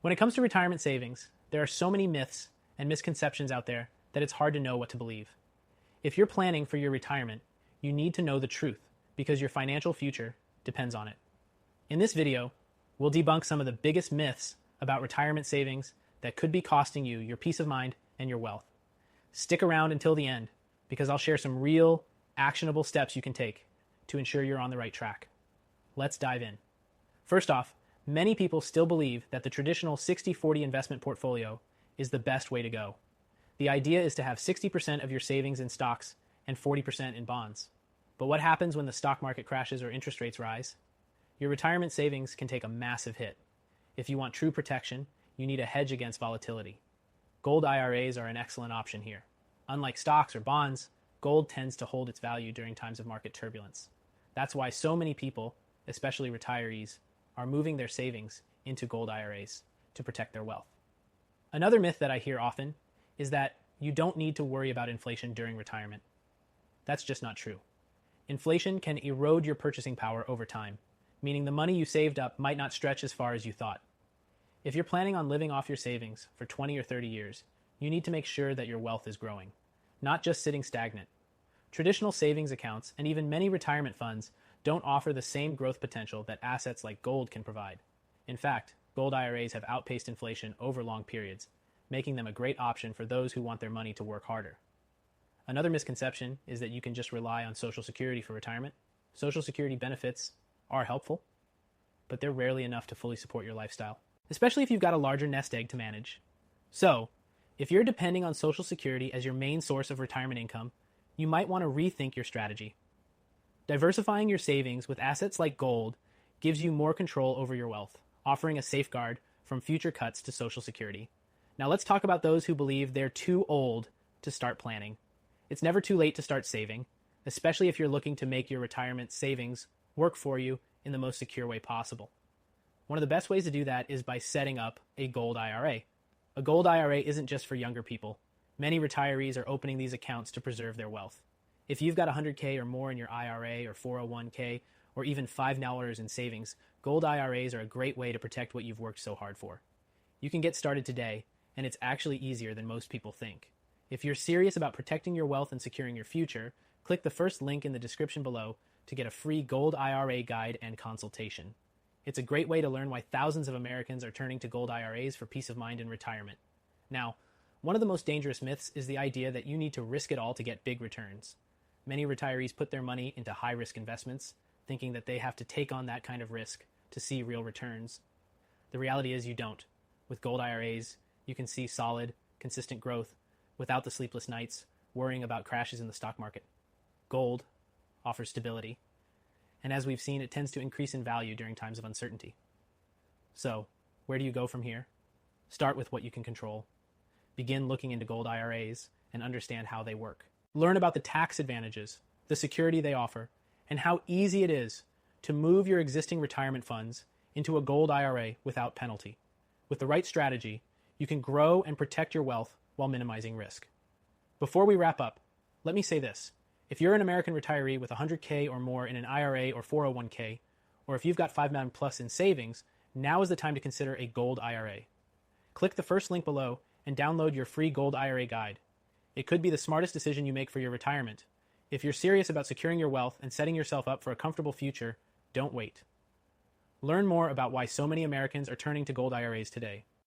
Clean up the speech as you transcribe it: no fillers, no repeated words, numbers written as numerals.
When it comes to retirement savings, there are so many myths and misconceptions out there that it's hard to know what to believe. If you're planning for your retirement, you need to know the truth because your financial future depends on it. In this video, we'll debunk some of the biggest myths about retirement savings that could be costing you your peace of mind and your wealth. Stick around until the end because I'll share some real, actionable steps you can take to ensure you're on the right track. Let's dive in. First off, many people still believe that the traditional 60-40 investment portfolio is the best way to go. The idea is to have 60% of your savings in stocks and 40% in bonds. But what happens when the stock market crashes or interest rates rise? Your retirement savings can take a massive hit. If you want true protection, you need a hedge against volatility. Gold IRAs are an excellent option here. Unlike stocks or bonds, gold tends to hold its value during times of market turbulence. That's why so many people, especially retirees, are moving their savings into gold IRAs to protect their wealth. Another myth that I hear often is that you don't need to worry about inflation during retirement. That's just not true. Inflation can erode your purchasing power over time, meaning the money you saved up might not stretch as far as you thought. If you're planning on living off your savings for 20 or 30 years, you need to make sure that your wealth is growing, not just sitting stagnant. Traditional savings accounts and even many retirement funds don't offer the same growth potential that assets like gold can provide. In fact, gold IRAs have outpaced inflation over long periods, making them a great option for those who want their money to work harder. Another misconception is that you can just rely on Social Security for retirement. Social Security benefits are helpful, but they're rarely enough to fully support your lifestyle, especially if you've got a larger nest egg to manage. So, if you're depending on Social Security as your main source of retirement income, you might want to rethink your strategy. Diversifying your savings with assets like gold gives you more control over your wealth, offering a safeguard from future cuts to Social Security. Now let's talk about those who believe they're too old to start planning. It's never too late to start saving, especially if you're looking to make your retirement savings work for you in the most secure way possible. One of the best ways to do that is by setting up a gold IRA. A gold IRA isn't just for younger people. Many retirees are opening these accounts to preserve their wealth. If you've got $100K or more in your IRA or 401K or even $5 in savings, gold IRAs are a great way to protect what you've worked so hard for. You can get started today, and it's actually easier than most people think. If you're serious about protecting your wealth and securing your future, click the first link in the description below to get a free gold IRA guide and consultation. It's a great way to learn why thousands of Americans are turning to gold IRAs for peace of mind in retirement. Now, one of the most dangerous myths is the idea that you need to risk it all to get big returns. Many retirees put their money into high-risk investments, thinking that they have to take on that kind of risk to see real returns. The reality is you don't. With gold IRAs, you can see solid, consistent growth without the sleepless nights worrying about crashes in the stock market. Gold offers stability, and as we've seen, it tends to increase in value during times of uncertainty. So, where do you go from here? Start with what you can control. Begin looking into gold IRAs and understand how they work. Learn about the tax advantages, the security they offer, and how easy it is to move your existing retirement funds into a gold IRA without penalty. With the right strategy, you can grow and protect your wealth while minimizing risk. Before we wrap up, let me say this. If you're an American retiree with $100K or more in an IRA or 401K, or if you've got $5 million plus in savings, now is the time to consider a gold IRA. Click the first link below and download your free gold IRA guide. It could be the smartest decision you make for your retirement. If you're serious about securing your wealth and setting yourself up for a comfortable future, don't wait. Learn more about why so many Americans are turning to gold IRAs today.